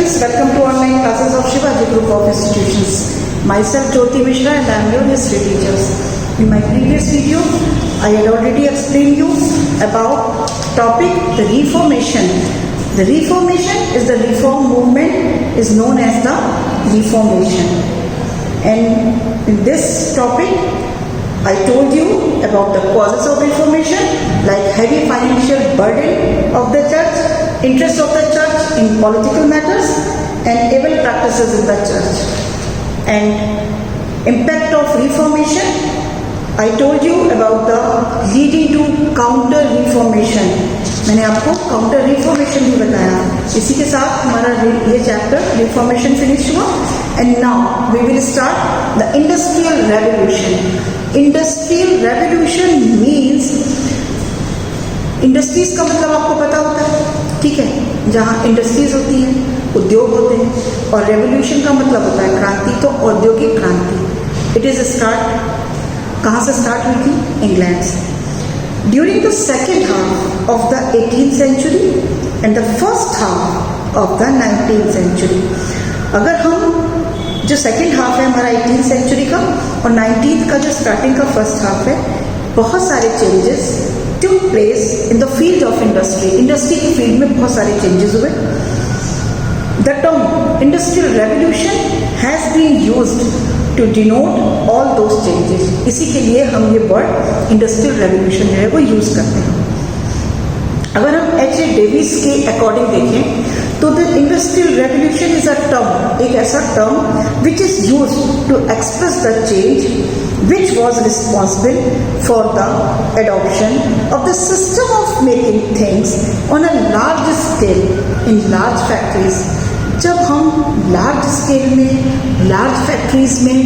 students, welcome to online classes of Shivaji Group of Institutions. Myself Jyoti Mishra and I am your history teacher. In my previous video, I had already explained you about topic the Reformation. The Reformation is the reform movement is known as the Reformation. And in this topic, I told you about the causes of Reformation, like heavy financial burden of the church, interest of the church in political matters, and evil practices in the church. And impact of Reformation, I told you about the leading to counter Reformation. मैंने आपको counter reformation भी बताया. इसी के साथ हमारा ये chapter reformation finish हुआ. And now we will start the industrial revolution. Industrial revolution means, industries का मतलब आपको पता होता है, ठीक है, जहाँ इंडस्ट्रीज होती हैं, उद्योग होते हैं, और रेवोल्यूशन का मतलब होता है क्रांति. तो औद्योगिक क्रांति इट इज स्टार्ट कहाँ से स्टार्ट हुई थी? इंग्लैंड से. During the second half of the 18th century and the first half of the 19th century. अगर हम जो सेकेंड हाफ है हमारा 18th सेंचुरी का और 19th का जो स्टार्टिंग का फर्स्ट हाफ है, बहुत सारे changes took place in the field of industry. Industry की फील्ड में बहुत सारे चेंजेस हुए. The term industrial revolution has been used to denote all those changes. इसी के लिए हम ये वर्ड इंडस्ट्रियल रेवोल्यूशन जो है वो यूज करते हैं. अगर हम H.A. डेविस के अकॉर्डिंग देखें तो the industrial revolution is a term, एक ऐसा term which is use to express the change which was responsible for the adoption of the system of making things on a large scale in large factories. जब हम large scale में, large factories में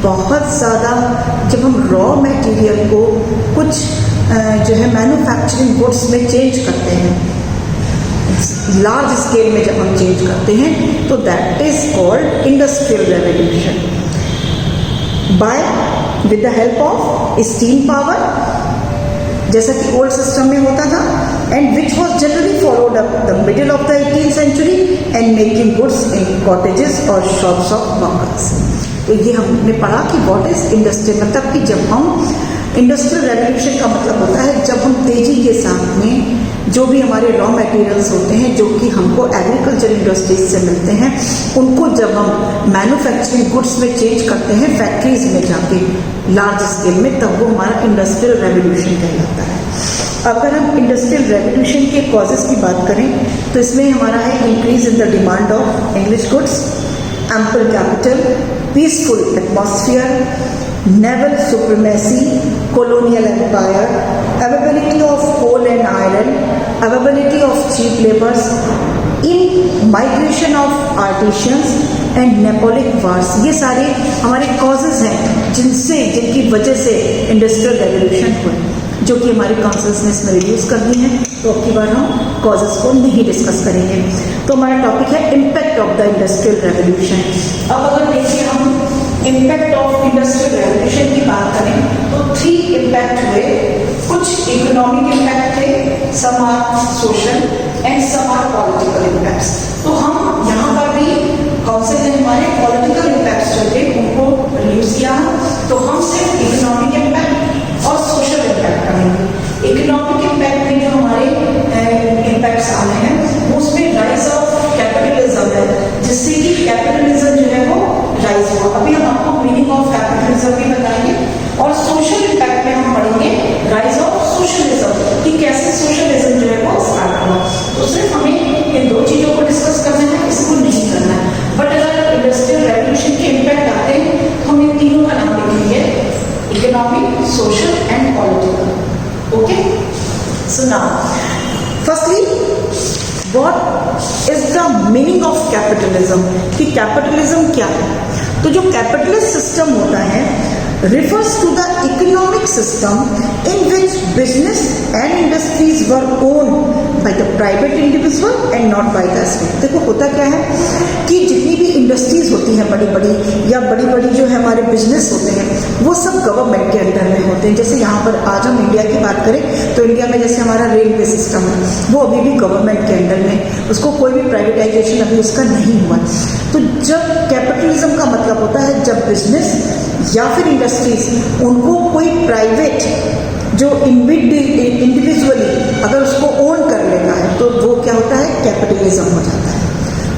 बहुत ज़्यादा, जब हम raw material को कुछ जो है मैन्युफैक्चरिंग गुड्स में चेंज करते हैं, लार्ज स्केल में जब हम चेंज करते हैं, तो that is called industrial revolution. By with the help of steam power, जैसा कि ओल्ड सिस्टम में होता था, and which was generally followed up the middle of the 18th century and making goods in cottages और shops of workers. तो ये हमने पढ़ा कि व्हाट इज इंडस्ट्रियल, मतलब कि जब हम इंडस्ट्रियल रेवोल्यूशन का मतलब होता है जब हम तेजी के साथ में जो भी हमारे रॉ मटेरियल्स होते हैं जो कि हमको एग्रीकल्चर इंडस्ट्रीज से मिलते हैं, उनको जब हम मैन्युफैक्चरिंग गुड्स में चेंज करते हैं फैक्ट्रीज में जाके लार्ज स्केल में, तब वो हमारा इंडस्ट्रियल रेवोल्यूशन कहलाता है. अगर हम इंडस्ट्रियल रेवोल्यूशन के कॉजेज की बात करें तो इसमें हमारा है increase in the demand of English goods, ample capital, peaceful atmosphere, naval supremacy, colonial empire, availability of coal and iron, availability of cheap laborers, in migration of artisans and Napoleonic wars. ये सारे हमारे causes हैं जिनकी वजह से industrial revolution हुई, जो कि हमारी कॉन्शियसनेस में रिड्यूस कर दी है. तो अब की बार हम कॉजेज को नहीं डिस्कस करेंगे. तो हमारा टॉपिक है impact of the industrial revolution. अब अगर देखिए हम इम्पैक्ट ऑफ इंडस्ट्रियल रेवोल्यूशन की बात करें तो 3 इम्पैक्ट हुए. कुछ इकोनॉमिक इम्पैक्ट थे, some are social and some are political impacts. तो हम यहाँ पर भी कौन से हमारे पॉलिटिकल इम्पैक्ट्स जो थे उनको रिड्यूस किया. तो हम सिर्फ इकोनॉमिक इम्पैक्ट और सोशल इम्पैक्ट करेंगे. इकोनॉमिक इम्पैक्ट में जो हमारे इम्पैक्ट्स आ रहे हैं उसमें राइज ऑफ कैपिटलिज्म है, जिससे कि कैपिटलिज्म जो है वो राइज हुआ. अभी हम आपको मीनिंग ऑफ कैपिटलिज्म भी बताएंगे. और सोशल इम्पैक्ट में हम पढ़ेंगे राइज ऑफ सोशलिज्म, कि कैसे सोशलिज्म जो है वो स्टार्ट हुआ. तो सिर्फ हमें इन 2 चीजों को डिस्कस करना है, इसको नहीं करना है. बट अगर इंडस्ट्रियल रेवोल्यूशन के इम्पैक्ट आते हैं तो हम इन तीनों का नाम लिखेंगे, economic, social and political. Okay, so now firstly what is the meaning of capitalism, कि कैपिटलिज्म क्या है. तो जो कैपिटलिस्ट सिस्टम होता है refers to the economic system in which business and industries were owned by the private individual and not by the state. देखो होता क्या है कि जितनी भी इंडस्ट्रीज होती हैं बड़ी बड़ी या बड़ी बड़ी जो है हमारे बिजनेस होते हैं वो सब गवर्नमेंट के अंडर में होते हैं. जैसे यहाँ पर आज हम इंडिया की बात करें तो इंडिया में जैसे हमारा रेलवे सिस्टम है वो अभी भी गवर्नमेंट के अंडर में, उसको कोई भी प्राइवेटाइजेशन अभी उसका नहीं हुआ. तो जब कैपिटलिज्म का मतलब होता है जब बिजनेस या फिर इंडस्ट्रीज उनको कोई प्राइवेट जो इंडिविजुअली अगर उसको ओन कर लेता है तो वो क्या होता है, कैपिटलिज्म हो जाता है.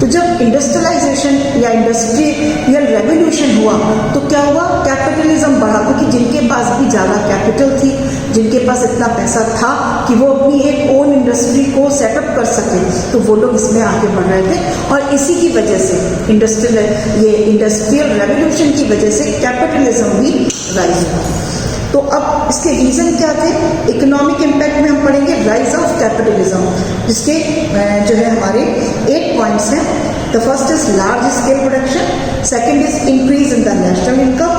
तो जब इंडस्ट्रियलाइजेशन या इंडस्ट्रियल रेवोल्यूशन हुआ तो क्या हुआ, कैपिटलिज्म बढ़ा, क्योंकि जिनके पास भी ज़्यादा कैपिटल थी, जिनके पास इतना पैसा था कि वो अपनी एक ओन इंडस्ट्री को सेटअप कर सके, तो वो लोग इसमें आगे बढ़ रहे थे. और इसी की वजह से इंडस्ट्रियल रेवोल्यूशन की वजह से कैपिटलिज्म भी राइज हुआ. तो अब इसके रीजन क्या थे, इकोनॉमिक इम्पैक्ट में हम पढ़ेंगे राइज ऑफ कैपिटलिज्म, जिसके जो है हमारे 8 पॉइंट्स हैं. The first is large scale production, second is increase in the national income,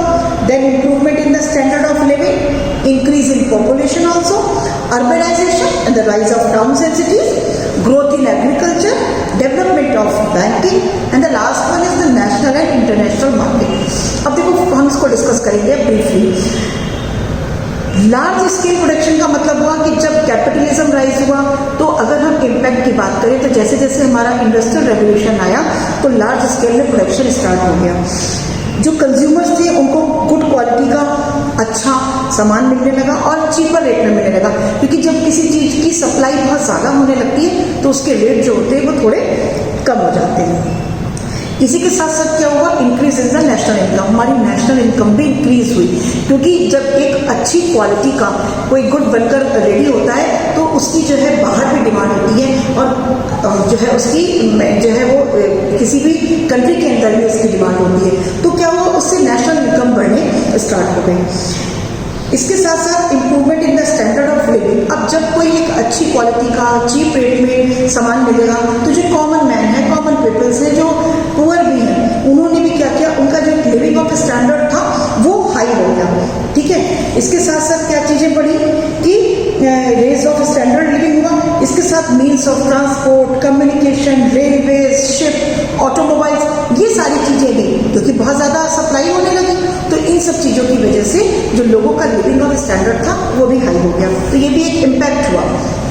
then improvement in the standard of living, increase in population also, urbanisation and the rise of towns and cities, growth in agriculture, development of banking, and the last one is the national and international market. अब देखो हम इसको discuss करेंगे briefly. Large scale production का मतलब हुआ कि जब कैपिटलिज्म राइज हुआ तो अगर हम इम्पैक्ट की बात करें तो जैसे जैसे हमारा इंडस्ट्रियल रेवोल्यूशन आया तो लार्ज स्केल में प्रोडक्शन स्टार्ट हो गया. जो कंज्यूमर्स थे उनको गुड क्वालिटी का अच्छा सामान मिलने लगा और चीपर रेट में मिलने लगा, क्योंकि जब किसी चीज़ की सप्लाई बहुत ज़्यादा होने लगती है तो उसके रेट जो होते हैं वो थोड़े कम हो जाते हैं. इसी के साथ साथ क्या हुआ, increase in the national income, हमारी नेशनल इनकम भी इंक्रीज हुई, क्योंकि जब एक अच्छी क्वालिटी का कोई गुड बनकर रेडी होता है तो उसकी जो है बाहर भी डिमांड होती है और जो है उसकी जो है वो किसी भी कंट्री के अंदर भी उसकी डिमांड होती है. तो क्या हुआ, उससे नेशनल इनकम बढ़ने स्टार्ट हो गई. इसके साथ साथ improvement in the standard of living. अब जब कोई एक अच्छी क्वालिटी का चीप रेट में सामान मिलेगा तो जो कॉमन मैन है, कॉमन पीपल्स है, जो पुअर भी हैं, उन्होंने भी क्या किया, उनका जो लिविंग ऑफ स्टैंडर्ड था वो हाई हो गया. ठीक है, इसके साथ साथ क्या चीज़ें बढ़ी कि रेज ऑफ स्टैंडर्ड लिविंग हुआ. इसके साथ means of transport, communication, railways, ship, automobiles, ये सारी चीज़ें भी क्योंकि बहुत ज़्यादा सप्लाई होने लगी तो इन सब चीज़ों की वजह से जो लोगों का लिविंग ऑफ स्टैंडर्ड था वो भी हाई हो गया. तो ये भी एक इम्पैक्ट हुआ.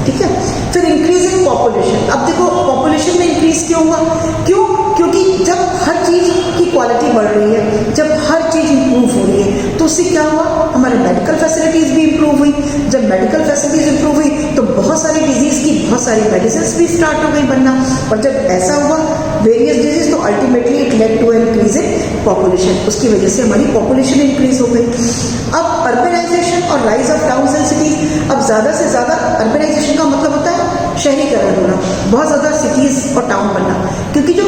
ठीक है, फिर इंक्रीज इन पॉपुलेशन. अब देखो पॉपुलेशन में इंक्रीज क्यों हुआ, क्यों, क्योंकि जब हर चीज़ की क्वालिटी बढ़ रही है, जब हर चीज़ इंप्रूव हो रही है तो उससे क्या हुआ, हमारे मेडिकल फैसिलिटीज़ भी इंप्रूव हुई. जब मेडिकल फैसिलिटीज़ इंप्रूव हुई तो बहुत सारी डिजीज़ की बहुत सारी मेडिसिन भी स्टार्ट हो गई बनना. और जब ऐसा हुआ वेरियस डिजीज तो ultimately it led to increase in population, उसकी वजह से हमारी पॉपुलेशन इंक्रीज हो गई. अब अर्बनाइजेशन और rise of towns and cities. अब ज़्यादा से ज़्यादा अर्बनाइजेशन का मतलब होता है शहरीकरण होना, बहुत ज़्यादा सिटीज़ और टाउन बनना, क्योंकि जो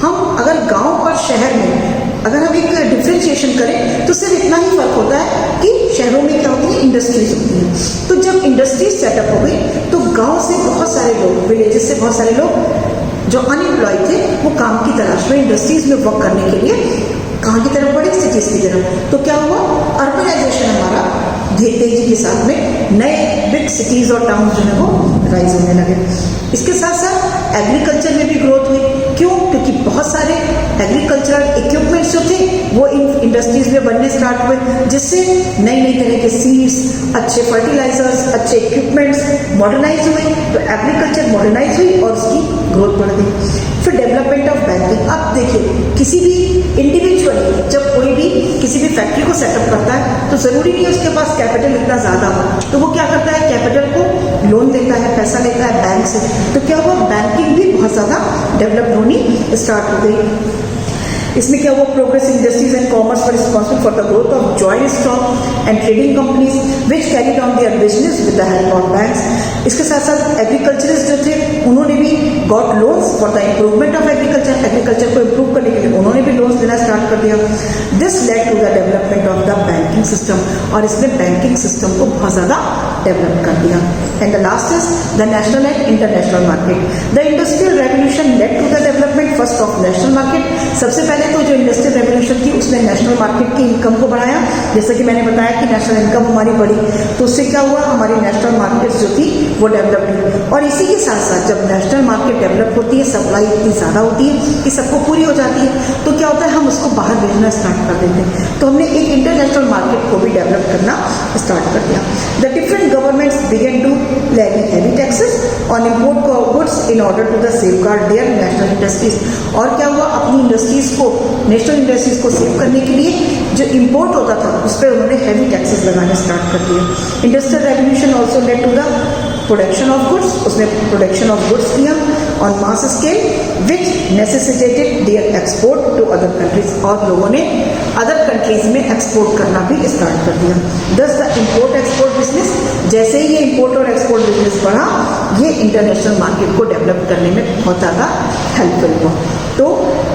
हम अगर गांव और शहर में अगर हम एक डिफ्रेंशिएशन करें तो सिर्फ इतना ही फर्क होता है कि शहरों में क्या होती है, इंडस्ट्रीज होती हैं. तो जब इंडस्ट्रीज सेटअप हो गई तो गांव से बहुत सारे लोग, विलेजेस से बहुत सारे लोग जो अनएम्प्लॉयड थे वो काम की तलाश में इंडस्ट्रीज में वर्क करने के लिए कहाँ की तरफ बढ़े, सिटीज की तरफ. तो क्या हुआ, अर्बनाइजेशन हमारा तेजी के साथ में नए बिग सिटीज और टाउन जो है वो राइज होने लगे. इसके साथ साथ एग्रीकल्चर में भी ग्रोथ हुई. क्यों, क्योंकि बहुत सारे एग्रीकल्चरल इक्विपमेंट्स जो थे वो इन इंडस्ट्रीज में बनने स्टार्ट हुए, जिससे नई नई तरह के सीड्स, अच्छे फर्टिलाइजर्स, अच्छे इक्विपमेंट्स मॉडर्नाइज हुए. तो एग्रीकल्चर मॉडर्नाइज हुई और उसकी ग्रोथ बढ़ गई. फिर डेवलपमेंट ऑफ बैंकिंग. अब देखिए किसी भी इंडिविजुअली जब कोई भी किसी भी फैक्ट्री को सेटअप करता है तो ज़रूरी नहीं है उसके पास कैपिटल इतना ज़्यादा हो, तो वो क्या करता है, कैपिटल को लोन देता है, पैसा लेता है बैंक से. तो क्या हुआ, बैंकिंग भी बहुत ज़्यादा डेवलप होनी स्टार्ट हो गई. इसमें क्या हुआ, progress industries and commerce were responsible for the growth of joint stock and trading companies which carried on their business with the help of banks. इसके साथ साथ एग्रीकल्चरिस्ट जो थे उन्होंने भी got loans for the improvement of agriculture. Agriculture को improve करने के लिए उन्होंने भी लोन्स देना स्टार्ट कर दिया। This led to the development of the banking system, और इसने बैंकिंग सिस्टम को बहुत ज़्यादा डेवलप कर दिया। And the last is the national and international market. The industrial revolution led to the development first of national market. सबसे पहले तो जो इंडस्ट्रियल रेवोल्यूशन थी उसने नेशनल मार्केट की इनकम को बढ़ाया, जैसे कि मैंने बताया कि नेशनल इनकम हमारी बढ़ी, तो उससे क्या हुआ, हमारी नेशनल मार्केट जो थी वो डेवलप हुई। और इसी के साथ साथ जब नेशनल मार्केट डेवलप होती है, सप्लाई इतनी ज़्यादा होती है कि सबको पूरी हो जाती है, तो क्या होता है, हम उसको बाहर भेजना स्टार्ट कर देते हैं। तो हमने एक इंटरनेशनल मार्केट को भी डेवलप करना स्टार्ट कर दिया। The different governments began to levy heavy taxes on import goods in order to the safeguard their national industries. और क्या हुआ, अपनी इंडस्ट्रीज को, नेशनल इंडस्ट्रीज को सेव करने के लिए जो इम्पोर्ट होता था उस पर उन्होंने हैवी टैक्सेस लगाने स्टार्ट कर दिए। Industrial revolution also led to the production of goods, उसने प्रोडक्शन ऑफ गुड्स किया on mass scale which necessitated their export to other countries, और लोगों ने अदर कंट्रीज में एक्सपोर्ट करना भी स्टार्ट कर दिया। दस द इम्पोर्ट एक्सपोर्ट बिजनेस, जैसे ही ये इम्पोर्ट और एक्सपोर्ट बिजनेस बढ़ा, ये इंटरनेशनल मार्केट को डेवलप करने में बहुत ज़्यादा हेल्पफुल हुआ। तो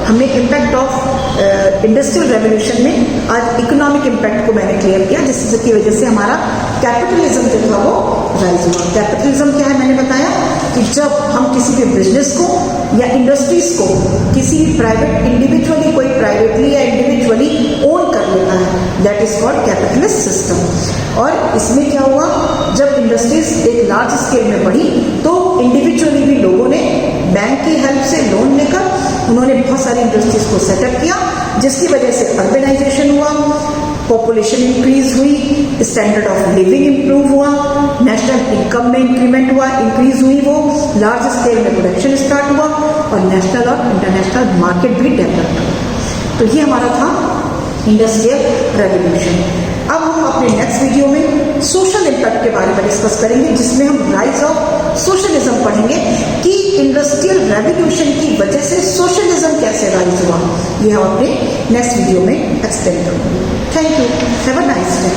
हमने इम्पैक्ट ऑफ इंडस्ट्रियल रेवोल्यूशन में आज इकोनॉमिक इम्पैक्ट को मैंने क्लियर किया, जिसकी वजह से हमारा कैपिटलिज्म जो था वो राइज हुआ। कैपिटलिज्म क्या है, मैंने बताया कि जब हम किसी भी बिजनेस को या इंडस्ट्रीज को किसी भी प्राइवेट इंडिविजुअली, कोई प्राइवेटली या इंडिविजुअली ओन कर लेता है, that is called capitalist system. और इसमें क्या हुआ, जब इंडस्ट्रीज एक लार्ज स्केल में बढ़ी तो इंडिविजुअली भी लोगों ने बैंक की हेल्प से लोन लेकर उन्होंने बहुत सारी इंडस्ट्रीज को सेटअप किया, जिसकी वजह से अर्बनाइजेशन हुआ, पॉपुलेशन इंक्रीज हुई, स्टैंडर्ड ऑफ लिविंग इंप्रूव हुआ, नेशनल इनकम में इंक्रीमेंट हुआ, इंक्रीज हुई, वो लार्ज स्केल में प्रोडक्शन स्टार्ट हुआ और नेशनल और इंटरनेशनल मार्केट भी डेवलप हुआ। तो ये हमारा था इंडस्ट्रियल रेवोल्यूशन। अब हम अपने नेक्स्ट वीडियो में सोशल इम्पैक्ट के बारे में डिस्कस करेंगे, जिसमें हम राइज ऑफ सोशलिज्म पढ़ेंगे कि इंडस्ट्रियल रेवोल्यूशन की वजह से सोशलिज्म कैसे राइज हुआ। ये हम अपने नेक्सट वीडियो में एक्सप्लेन करेंगे। Thank you, have a nice day.